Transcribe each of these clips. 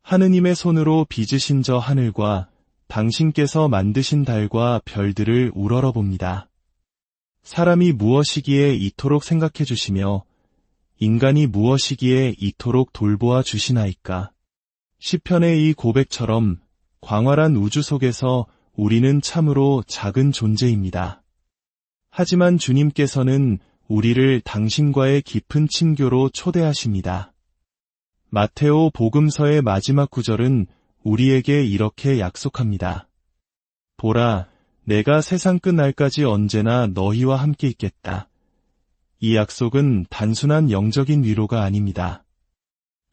하느님의 손으로 빚으신 저 하늘과 당신께서 만드신 달과 별들을 우러러봅니다. 사람이 무엇이기에 이토록 생각해 주시며 인간이 무엇이기에 이토록 돌보아 주시나이까. 시편의 이 고백처럼 광활한 우주 속에서 우리는 참으로 작은 존재입니다. 하지만 주님께서는 우리를 당신과의 깊은 친교로 초대하십니다. 마테오 복음서의 마지막 구절은 우리에게 이렇게 약속합니다. 보라, 내가 세상 끝날까지 언제나 너희와 함께 있겠다. 이 약속은 단순한 영적인 위로가 아닙니다.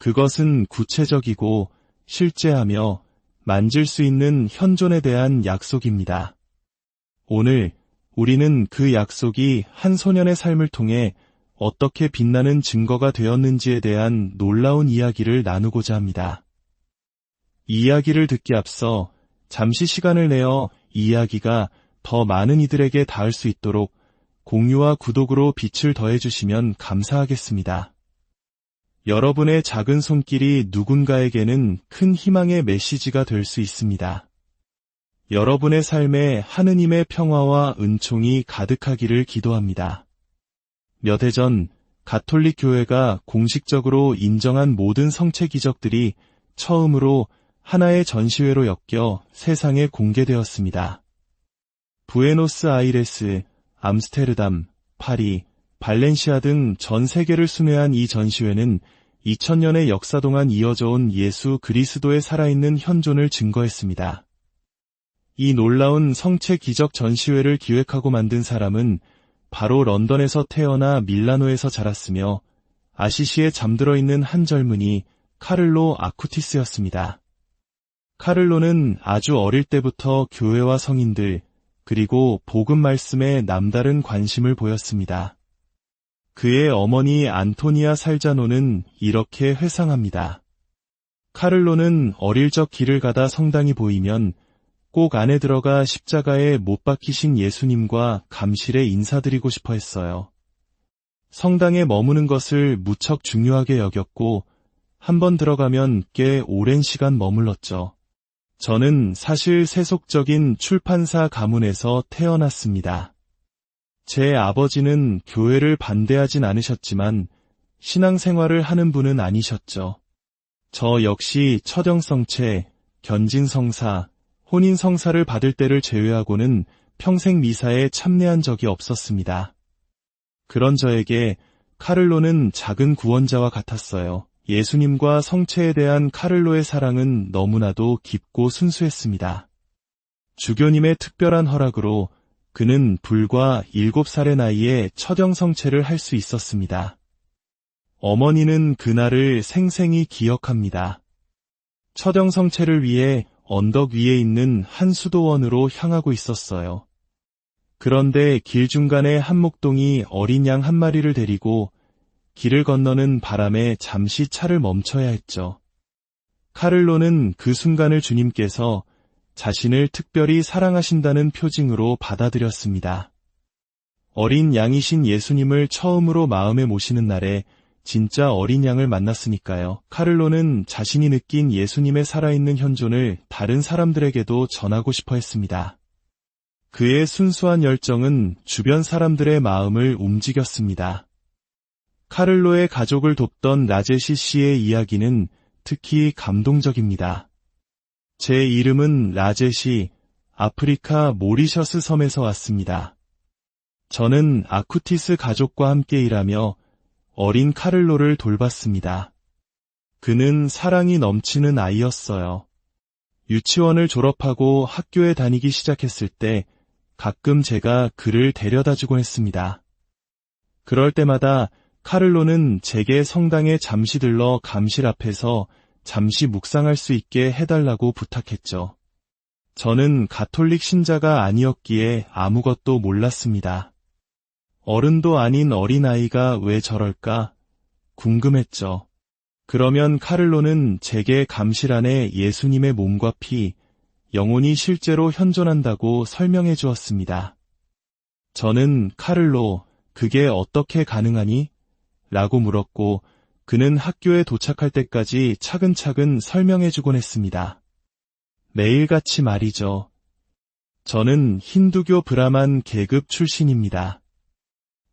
그것은 구체적이고 실제하며 만질 수 있는 현존에 대한 약속입니다. 오늘 우리는 그 약속이 한 소년의 삶을 통해 어떻게 빛나는 증거가 되었는지에 대한 놀라운 이야기를 나누고자 합니다. 이 이야기를 듣기 앞서 잠시 시간을 내어 이 이야기가 더 많은 이들에게 닿을 수 있도록 공유와 구독으로 빛을 더해주시면 감사하겠습니다. 여러분의 작은 손길이 누군가에게는 큰 희망의 메시지가 될 수 있습니다. 여러분의 삶에 하느님의 평화와 은총이 가득하기를 기도합니다. 몇 해 전 가톨릭 교회가 공식적으로 인정한 모든 성체 기적들이 처음으로 하나의 전시회로 엮여 세상에 공개되었습니다. 부에노스아이레스, 암스테르담, 파리, 발렌시아 등 전 세계를 순회한 이 전시회는 2000년의 역사 동안 이어져 온 예수 그리스도의 살아있는 현존을 증거했습니다. 이 놀라운 성체 기적 전시회를 기획하고 만든 사람은 바로 런던에서 태어나 밀라노에서 자랐으며 아시시에 잠들어 있는 한 젊은이 카를로 아쿠티스였습니다. 카를로는 아주 어릴 때부터 교회와 성인들, 그리고 복음 말씀에 남다른 관심을 보였습니다. 그의 어머니 안토니아 살자노는 이렇게 회상합니다. 카를로는 어릴 적 길을 가다 성당이 보이면 꼭 안에 들어가 십자가에 못 박히신 예수님과 감실에 인사드리고 싶어 했어요. 성당에 머무는 것을 무척 중요하게 여겼고 한번 들어가면 꽤 오랜 시간 머물렀죠. 저는 사실 세속적인 출판사 가문에서 태어났습니다. 제 아버지는 교회를 반대하진 않으셨지만 신앙생활을 하는 분은 아니셨죠. 저 역시 처정성체, 견진성사, 혼인성사를 받을 때를 제외하고는 평생 미사에 참여한 적이 없었습니다. 그런 저에게 카를로는 작은 구원자와 같았어요. 예수님과 성체에 대한 카를로의 사랑은 너무나도 깊고 순수했습니다. 주교님의 특별한 허락으로 그는 불과 7살의 나이에 처정성체를 할 수 있었습니다. 어머니는 그날을 생생히 기억합니다. 처정성체를 위해 언덕 위에 있는 한 수도원으로 향하고 있었어요. 그런데 길 중간에 한 목동이 어린 양 한 마리를 데리고 길을 건너는 바람에 잠시 차를 멈춰야 했죠. 카를로는 그 순간을 주님께서 자신을 특별히 사랑하신다는 표징으로 받아들였습니다. 어린 양이신 예수님을 처음으로 마음에 모시는 날에 진짜 어린 양을 만났으니까요. 카를로는 자신이 느낀 예수님의 살아있는 현존을 다른 사람들에게도 전하고 싶어 했습니다. 그의 순수한 열정은 주변 사람들의 마음을 움직였습니다. 카를로의 가족을 돕던 라제시 씨의 이야기는 특히 감동적입니다. 제 이름은 라제시, 아프리카 모리셔스 섬에서 왔습니다. 저는 아쿠티스 가족과 함께 일하며 어린 카를로를 돌봤습니다. 그는 사랑이 넘치는 아이였어요. 유치원을 졸업하고 학교에 다니기 시작했을 때 가끔 제가 그를 데려다주곤 했습니다. 그럴 때마다 카를로는 제게 성당에 잠시 들러 감실 앞에서 잠시 묵상할 수 있게 해달라고 부탁했죠. 저는 가톨릭 신자가 아니었기에 아무것도 몰랐습니다. 어른도 아닌 어린아이가 왜 저럴까 궁금했죠. 그러면 카를로는 제게 감실 안에 예수님의 몸과 피, 영혼이 실제로 현존한다고 설명해 주었습니다. 저는 카를로, 그게 어떻게 가능하니? 라고 물었고 그는 학교에 도착할 때까지 차근차근 설명해주곤 했습니다. 매일같이 말이죠. 저는 힌두교 브라만 계급 출신입니다.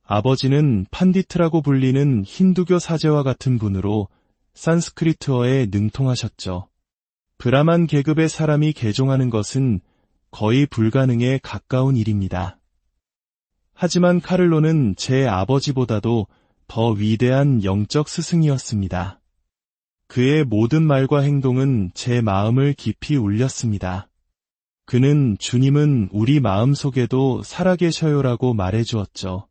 아버지는 판디트라고 불리는 힌두교 사제와 같은 분으로 산스크리트어에 능통하셨죠. 브라만 계급의 사람이 개종하는 것은 거의 불가능에 가까운 일입니다. 하지만 카를로는 제 아버지보다도 더 위대한 영적 스승이었습니다. 그의 모든 말과 행동은 제 마음을 깊이 울렸습니다. 그는 주님은 우리 마음속에도 살아계셔요라고 말해주었죠.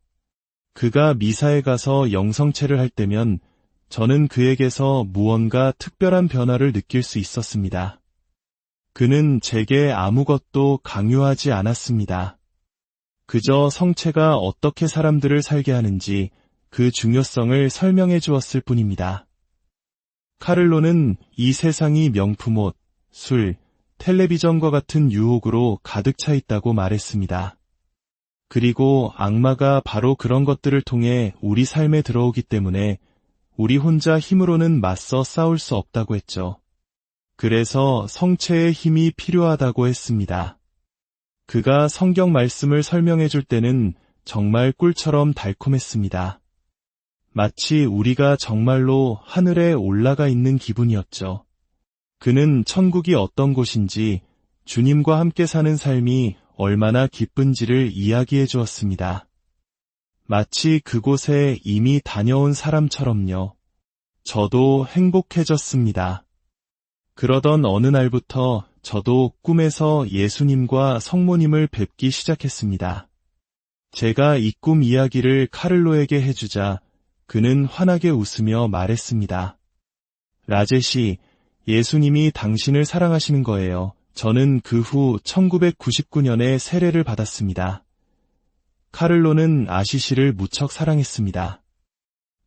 그가 미사에 가서 영성체를 할 때면 저는 그에게서 무언가 특별한 변화를 느낄 수 있었습니다. 그는 제게 아무것도 강요하지 않았습니다. 그저 성체가 어떻게 사람들을 살게 하는지 그 중요성을 설명해 주었을 뿐입니다. 카를로는 이 세상이 명품옷, 술, 텔레비전과 같은 유혹으로 가득 차 있다고 말했습니다. 그리고 악마가 바로 그런 것들을 통해 우리 삶에 들어오기 때문에 우리 혼자 힘으로는 맞서 싸울 수 없다고 했죠. 그래서 성체의 힘이 필요하다고 했습니다. 그가 성경 말씀을 설명해 줄 때는 정말 꿀처럼 달콤했습니다. 마치 우리가 정말로 하늘에 올라가 있는 기분이었죠. 그는 천국이 어떤 곳인지, 주님과 함께 사는 삶이 얼마나 기쁜지를 이야기해 주었습니다. 마치 그곳에 이미 다녀온 사람처럼요. 저도 행복해졌습니다. 그러던 어느 날부터 저도 꿈에서 예수님과 성모님을 뵙기 시작했습니다. 제가 이 꿈 이야기를 카를로에게 해주자 그는 환하게 웃으며 말했습니다. 라제시, 예수님이 당신을 사랑하시는 거예요. 저는 그 후 1999년에 세례를 받았습니다. 카를로는 아시시를 무척 사랑했습니다.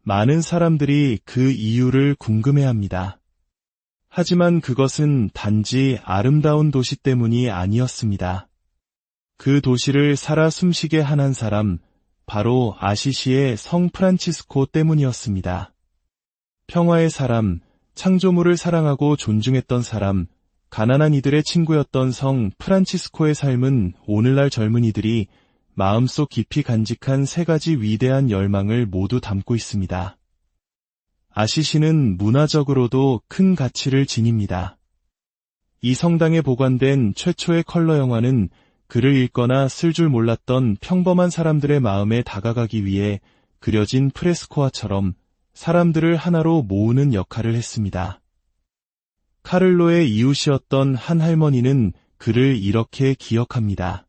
많은 사람들이 그 이유를 궁금해합니다. 하지만 그것은 단지 아름다운 도시 때문이 아니었습니다. 그 도시를 살아 숨쉬게 한 사람, 바로 아시시의 성 프란치스코 때문이었습니다. 평화의 사람, 창조물을 사랑하고 존중했던 사람, 가난한 이들의 친구였던 성 프란치스코의 삶은 오늘날 젊은이들이 마음속 깊이 간직한 세 가지 위대한 열망을 모두 담고 있습니다. 아시시는 문화적으로도 큰 가치를 지닙니다. 이 성당에 보관된 최초의 컬러 영화는 글을 읽거나 쓸 줄 몰랐던 평범한 사람들의 마음에 다가가기 위해 그려진 프레스코화처럼 사람들을 하나로 모으는 역할을 했습니다. 카를로의 이웃이었던 한 할머니는 그를 이렇게 기억합니다.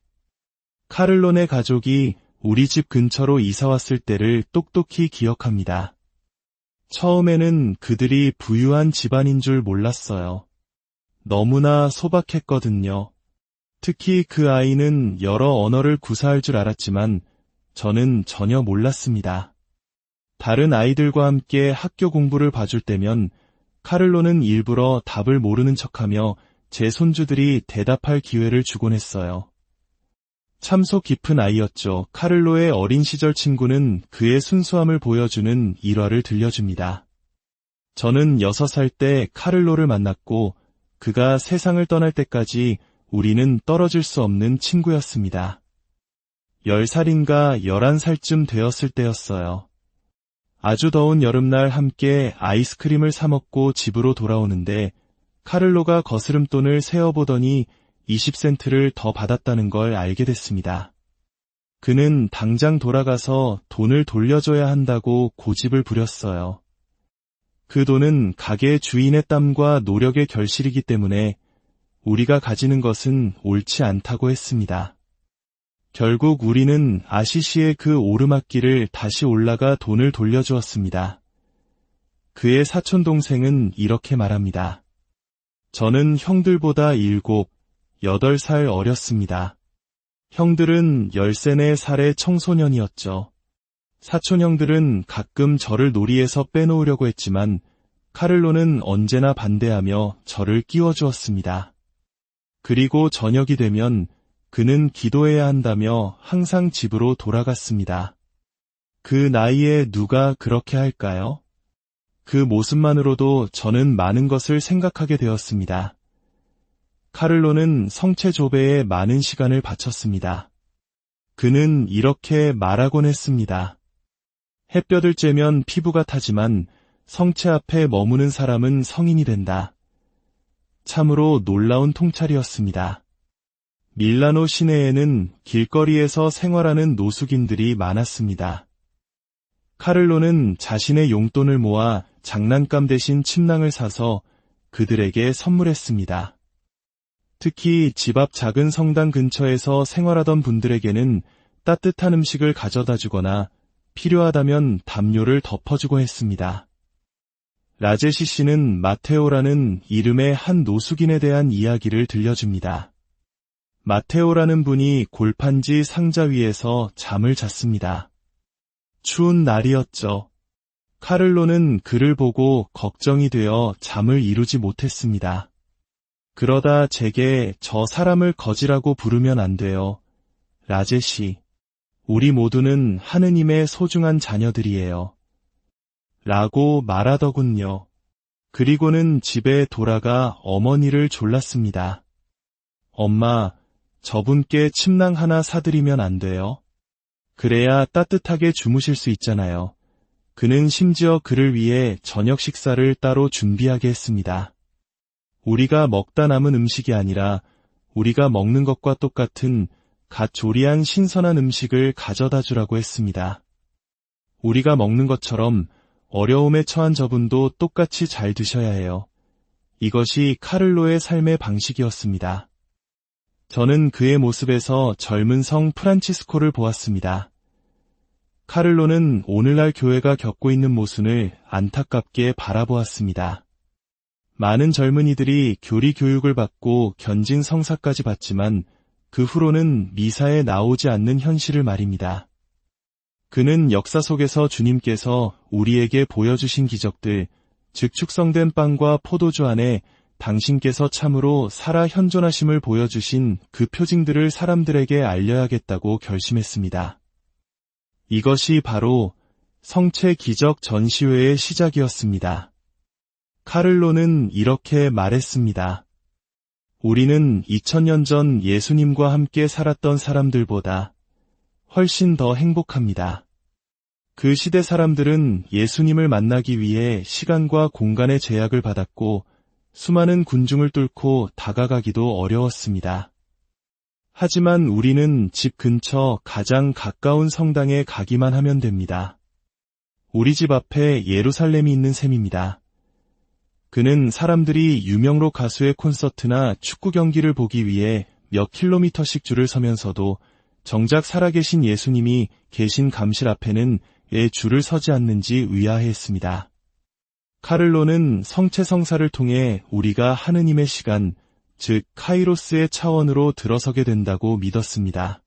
카를로네 가족이 우리 집 근처로 이사왔을 때를 똑똑히 기억합니다. 처음에는 그들이 부유한 집안인 줄 몰랐어요. 너무나 소박했거든요. 특히 그 아이는 여러 언어를 구사할 줄 알았지만 저는 전혀 몰랐습니다. 다른 아이들과 함께 학교 공부를 봐줄 때면 카를로는 일부러 답을 모르는 척하며 제 손주들이 대답할 기회를 주곤 했어요. 참소 깊은 아이였죠. 카를로의 어린 시절 친구는 그의 순수함을 보여주는 일화를 들려줍니다. 저는 6살 때 카를로를 만났고 그가 세상을 떠날 때까지 우리는 떨어질 수 없는 친구였습니다. 10살인가 11살쯤 되었을 때였어요. 아주 더운 여름날 함께 아이스크림을 사 먹고 집으로 돌아오는데 카를로가 거스름돈을 세어보더니 20센트를 더 받았다는 걸 알게 됐습니다. 그는 당장 돌아가서 돈을 돌려줘야 한다고 고집을 부렸어요. 그 돈은 가게 주인의 땀과 노력의 결실이기 때문에 우리가 가지는 것은 옳지 않다고 했습니다. 결국 우리는 아시시의 그 오르막길을 다시 올라가 돈을 돌려주었습니다. 그의 사촌 동생은 이렇게 말합니다. 저는 형들보다 7, 8살 어렸습니다. 형들은 13살의 청소년이었죠. 사촌 형들은 가끔 저를 놀이에서 빼놓으려고 했지만 카를로는 언제나 반대하며 저를 끼워주었습니다. 그리고 저녁이 되면 그는 기도해야 한다며 항상 집으로 돌아갔습니다. 그 나이에 누가 그렇게 할까요? 그 모습만으로도 저는 많은 것을 생각하게 되었습니다. 카를로는 성체 조배에 많은 시간을 바쳤습니다. 그는 이렇게 말하곤 했습니다. 햇볕을 쬐면 피부가 타지만 성체 앞에 머무는 사람은 성인이 된다. 참으로 놀라운 통찰이었습니다. 밀라노 시내에는 길거리에서 생활하는 노숙인들이 많았습니다. 카를로는 자신의 용돈을 모아 장난감 대신 침낭을 사서 그들에게 선물했습니다. 특히 집 앞 작은 성당 근처에서 생활하던 분들에게는 따뜻한 음식을 가져다 주거나 필요하다면 담요를 덮어주곤 했습니다. 라제시 씨는 마테오라는 이름의 한 노숙인에 대한 이야기를 들려줍니다. 마테오라는 분이 골판지 상자 위에서 잠을 잤습니다. 추운 날이었죠. 카를로는 그를 보고 걱정이 되어 잠을 이루지 못했습니다. 그러다 제게 저 사람을 거지라고 부르면 안 돼요. 라제시, 우리 모두는 하느님의 소중한 자녀들이에요. 라고 말하더군요. 그리고는 집에 돌아가 어머니를 졸랐습니다. 엄마, 저분께 침낭 하나 사드리면 안 돼요? 그래야 따뜻하게 주무실 수 있잖아요. 그는 심지어 그를 위해 저녁 식사를 따로 준비하게 했습니다. 우리가 먹다 남은 음식이 아니라 우리가 먹는 것과 똑같은 갓 조리한 신선한 음식을 가져다 주라고 했습니다. 우리가 먹는 것처럼 어려움에 처한 저분도 똑같이 잘 드셔야 해요. 이것이 카를로의 삶의 방식이었습니다. 저는 그의 모습에서 젊은 성 프란치스코를 보았습니다. 카를로는 오늘날 교회가 겪고 있는 모순을 안타깝게 바라보았습니다. 많은 젊은이들이 교리 교육을 받고 견진 성사까지 받지만 그 후로는 미사에 나오지 않는 현실을 말입니다. 그는 역사 속에서 주님께서 우리에게 보여주신 기적들, 즉 축성된 빵과 포도주 안에 당신께서 참으로 살아 현존하심을 보여주신 그 표징들을 사람들에게 알려야겠다고 결심했습니다. 이것이 바로 성체 기적 전시회의 시작이었습니다. 카를로는 이렇게 말했습니다. 우리는 2000년 전 예수님과 함께 살았던 사람들보다 훨씬 더 행복합니다. 그 시대 사람들은 예수님을 만나기 위해 시간과 공간의 제약을 받았고 수많은 군중을 뚫고 다가가기도 어려웠습니다. 하지만 우리는 집 근처 가장 가까운 성당에 가기만 하면 됩니다. 우리 집 앞에 예루살렘이 있는 셈입니다. 그는 사람들이 유명록 가수의 콘서트나 축구 경기를 보기 위해 몇 킬로미터씩 줄을 서면서도 정작 살아계신 예수님이 계신 감실 앞에는 왜 줄을 서지 않는지 의아해했습니다. 카를로는 성체성사를 통해 우리가 하느님의 시간, 즉 카이로스의 차원으로 들어서게 된다고 믿었습니다.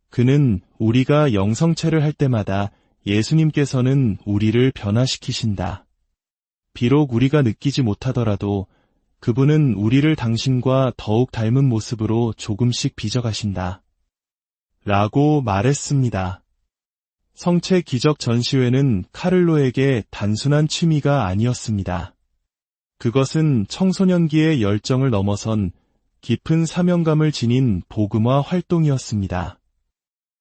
그는 우리가 영성체를 할 때마다 예수님께서는 우리를 변화시키신다. 비록 우리가 느끼지 못하더라도 그분은 우리를 당신과 더욱 닮은 모습으로 조금씩 빚어가신다. 라고 말했습니다. 성체 기적 전시회는 카를로에게 단순한 취미가 아니었습니다. 그것은 청소년기의 열정을 넘어선 깊은 사명감을 지닌 복음화 활동이었습니다.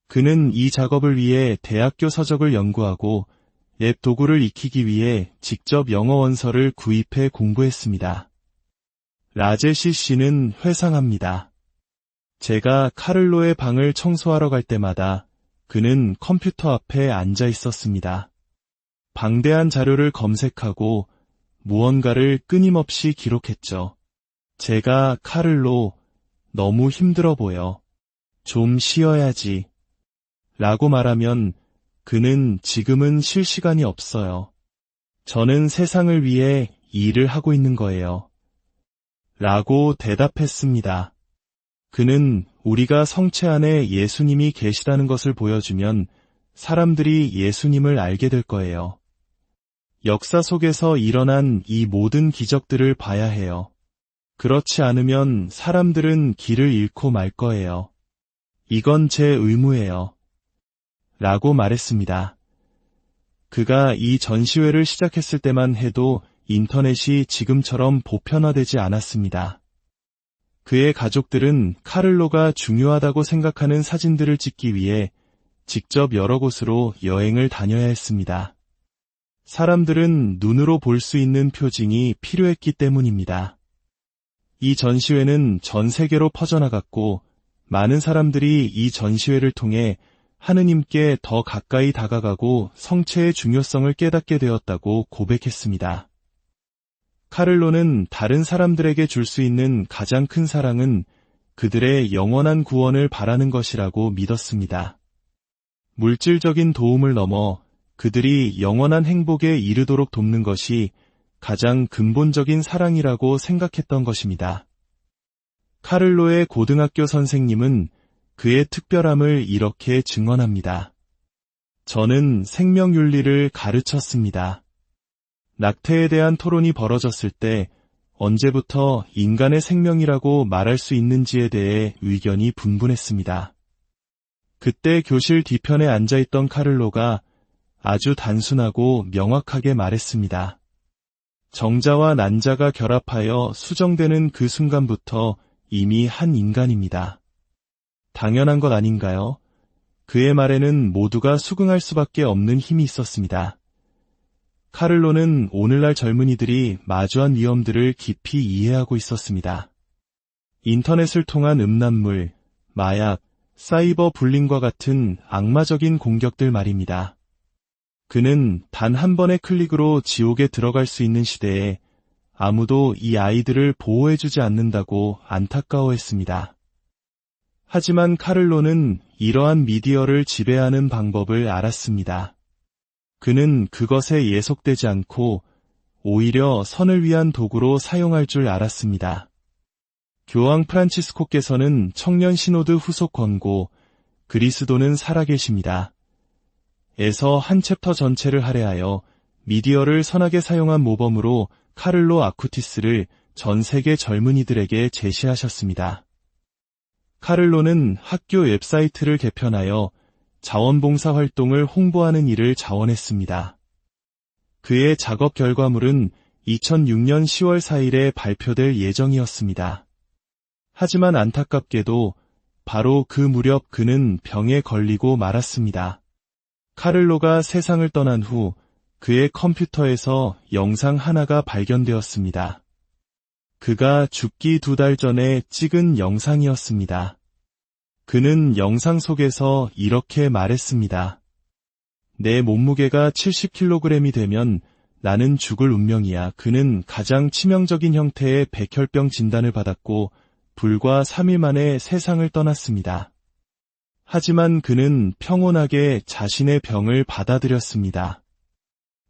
그는 이 작업을 위해 대학교 서적을 연구하고 랩 도구를 익히기 위해 직접 영어 원서를 구입해 공부했습니다. 라제시 씨는 회상합니다. 제가 카를로의 방을 청소하러 갈 때마다 그는 컴퓨터 앞에 앉아 있었습니다. 방대한 자료를 검색하고 무언가를 끊임없이 기록했죠. 제가 카를로, 너무 힘들어 보여. 좀 쉬어야지. 라고 말하면 그는 지금은 쉴 시간이 없어요. 저는 세상을 위해 일을 하고 있는 거예요. 라고 대답했습니다. 그는 우리가 성체 안에 예수님이 계시다는 것을 보여주면 사람들이 예수님을 알게 될 거예요. 역사 속에서 일어난 이 모든 기적들을 봐야 해요. 그렇지 않으면 사람들은 길을 잃고 말 거예요. 이건 제 의무예요. 라고 말했습니다. 그가 이 전시회를 시작했을 때만 해도 인터넷이 지금처럼 보편화되지 않았습니다. 그의 가족들은 카를로가 중요하다고 생각하는 사진들을 찍기 위해 직접 여러 곳으로 여행을 다녀야 했습니다. 사람들은 눈으로 볼 수 있는 표징이 필요했기 때문입니다. 이 전시회는 전 세계로 퍼져나갔고 많은 사람들이 이 전시회를 통해 하느님께 더 가까이 다가가고 성체의 중요성을 깨닫게 되었다고 고백했습니다. 카를로는 다른 사람들에게 줄 수 있는 가장 큰 사랑은 그들의 영원한 구원을 바라는 것이라고 믿었습니다. 물질적인 도움을 넘어 그들이 영원한 행복에 이르도록 돕는 것이 가장 근본적인 사랑이라고 생각했던 것입니다. 카를로의 고등학교 선생님은 그의 특별함을 이렇게 증언합니다. 저는 생명윤리를 가르쳤습니다. 낙태에 대한 토론이 벌어졌을 때 언제부터 인간의 생명이라고 말할 수 있는지에 대해 의견이 분분했습니다. 그때 교실 뒤편에 앉아있던 카를로가 아주 단순하고 명확하게 말했습니다. 정자와 난자가 결합하여 수정되는 그 순간부터 이미 한 인간입니다. 당연한 것 아닌가요? 그의 말에는 모두가 수긍할 수밖에 없는 힘이 있었습니다. 카를로는 오늘날 젊은이들이 마주한 위험들을 깊이 이해하고 있었습니다. 인터넷을 통한 음란물, 마약, 사이버 불링과 같은 악마적인 공격들 말입니다. 그는 단 한 번의 클릭으로 지옥에 들어갈 수 있는 시대에 아무도 이 아이들을 보호해주지 않는다고 안타까워했습니다. 하지만 카를로는 이러한 미디어를 지배하는 방법을 알았습니다. 그는 그것에 예속되지 않고 오히려 선을 위한 도구로 사용할 줄 알았습니다. 교황 프란치스코께서는 청년 시노드 후속 권고 그리스도는 살아계십니다. 에서 한 챕터 전체를 할애하여 미디어를 선하게 사용한 모범으로 카를로 아쿠티스를 전 세계 젊은이들에게 제시하셨습니다. 카를로는 학교 웹사이트를 개편하여 자원봉사 활동을 홍보하는 일을 자원했습니다. 그의 작업 결과물은 2006년 10월 4일에 발표될 예정이었습니다. 하지만 안타깝게도 바로 그 무렵 그는 병에 걸리고 말았습니다. 카를로가 세상을 떠난 후 그의 컴퓨터에서 영상 하나가 발견되었습니다. 그가 죽기 2달 전에 찍은 영상이었습니다. 그는 영상 속에서 이렇게 말했습니다. 내 몸무게가 70kg이 되면 나는 죽을 운명이야. 그는 가장 치명적인 형태의 백혈병 진단을 받았고 불과 3일 만에 세상을 떠났습니다. 하지만 그는 평온하게 자신의 병을 받아들였습니다.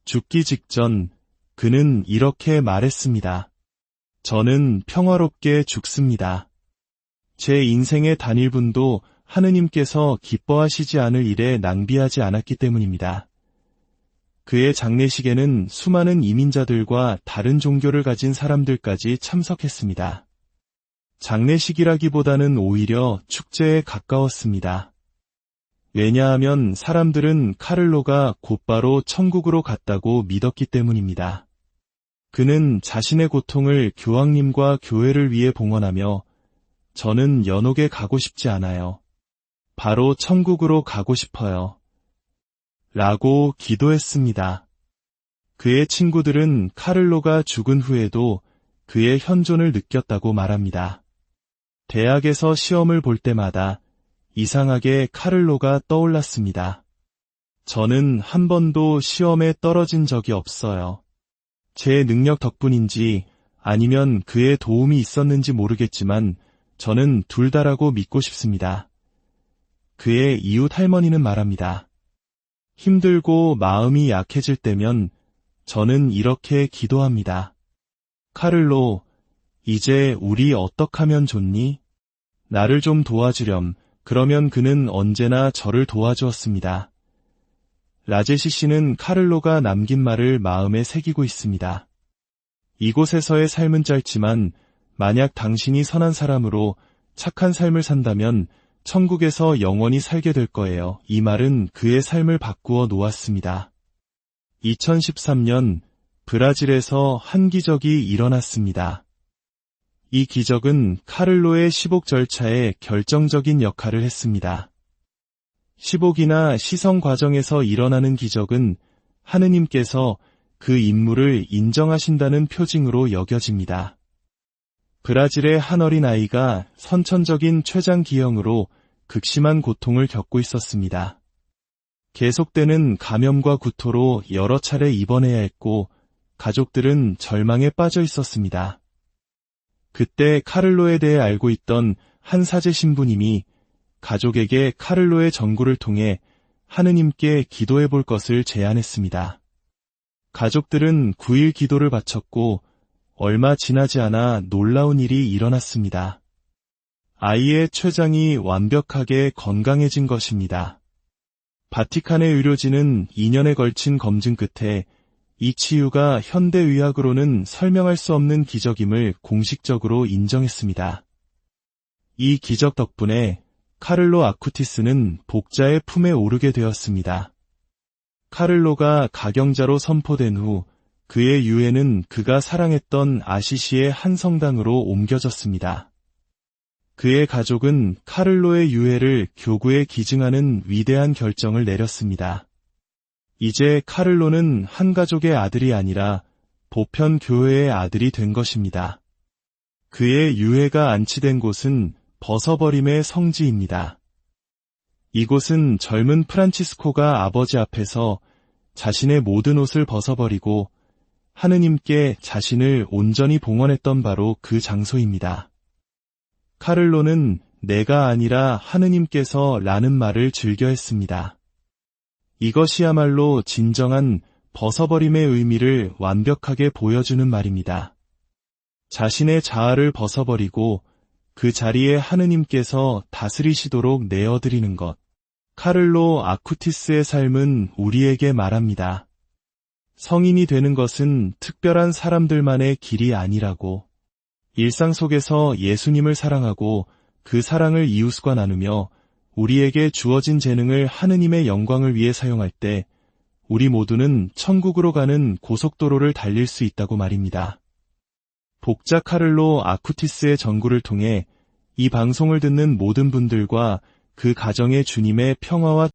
죽기 직전 그는 이렇게 말했습니다. 저는 평화롭게 죽습니다. 제 인생의 단 1분도 하느님께서 기뻐하시지 않을 일에 낭비하지 않았기 때문입니다. 그의 장례식에는 수많은 이민자들과 다른 종교를 가진 사람들까지 참석했습니다. 장례식이라기보다는 오히려 축제에 가까웠습니다. 왜냐하면 사람들은 카를로가 곧바로 천국으로 갔다고 믿었기 때문입니다. 그는 자신의 고통을 교황님과 교회를 위해 봉헌하며 저는 연옥에 가고 싶지 않아요. 바로 천국으로 가고 싶어요. 라고 기도했습니다. 그의 친구들은 카를로가 죽은 후에도 그의 현존을 느꼈다고 말합니다. 대학에서 시험을 볼 때마다 이상하게 카를로가 떠올랐습니다. 저는 한 번도 시험에 떨어진 적이 없어요. 제 능력 덕분인지 아니면 그의 도움이 있었는지 모르겠지만 저는 둘 다라고 믿고 싶습니다. 그의 이웃 할머니는 말합니다. 힘들고 마음이 약해질 때면 저는 이렇게 기도합니다. 카를로, 이제 우리 어떡하면 좋니? 나를 좀 도와주렴. 그러면 그는 언제나 저를 도와주었습니다. 라제시 씨는 카를로가 남긴 말을 마음에 새기고 있습니다. 이곳에서의 삶은 짧지만 만약 당신이 선한 사람으로 착한 삶을 산다면 천국에서 영원히 살게 될 거예요. 이 말은 그의 삶을 바꾸어 놓았습니다. 2013년 브라질에서 한 기적이 일어났습니다. 이 기적은 카를로의 시복 절차에 결정적인 역할을 했습니다. 시복이나 시성 과정에서 일어나는 기적은 하느님께서 그 인물을 인정하신다는 표징으로 여겨집니다. 브라질의 한 어린아이가 선천적인 췌장 기형으로 극심한 고통을 겪고 있었습니다. 계속되는 감염과 구토로 여러 차례 입원해야 했고 가족들은 절망에 빠져 있었습니다. 그때 카를로에 대해 알고 있던 한 사제 신부님이 가족에게 카를로의 전구를 통해 하느님께 기도해 볼 것을 제안했습니다. 가족들은 9일 기도를 바쳤고 얼마 지나지 않아 놀라운 일이 일어났습니다. 아이의 췌장이 완벽하게 건강해진 것입니다. 바티칸의 의료진은 2년에 걸친 검증 끝에 이 치유가 현대의학으로는 설명할 수 없는 기적임을 공식적으로 인정했습니다. 이 기적 덕분에 카를로 아쿠티스는 복자의 품에 오르게 되었습니다. 카를로가 가경자로 선포된 후 그의 유해는 그가 사랑했던 아시시의 한 성당으로 옮겨졌습니다. 그의 가족은 카를로의 유해를 교구에 기증하는 위대한 결정을 내렸습니다. 이제 카를로는 한 가족의 아들이 아니라 보편 교회의 아들이 된 것입니다. 그의 유해가 안치된 곳은 벗어버림의 성지입니다. 이곳은 젊은 프란치스코가 아버지 앞에서 자신의 모든 옷을 벗어버리고 하느님께 자신을 온전히 봉헌했던 바로 그 장소입니다. 카를로는 내가 아니라 하느님께서 라는 말을 즐겨 했습니다. 이것이야말로 진정한 벗어버림의 의미를 완벽하게 보여주는 말입니다. 자신의 자아를 벗어버리고 그 자리에 하느님께서 다스리시도록 내어드리는 것. 카를로 아쿠티스의 삶은 우리에게 말합니다. 성인이 되는 것은 특별한 사람들만의 길이 아니라고. 일상 속에서 예수님을 사랑하고 그 사랑을 이웃과 나누며 우리에게 주어진 재능을 하느님의 영광을 위해 사용할 때 우리 모두는 천국으로 가는 고속도로를 달릴 수 있다고 말입니다. 복자 카를로 아쿠티스의 전구를 통해 이 방송을 듣는 모든 분들과 그 가정의 주님의 평화와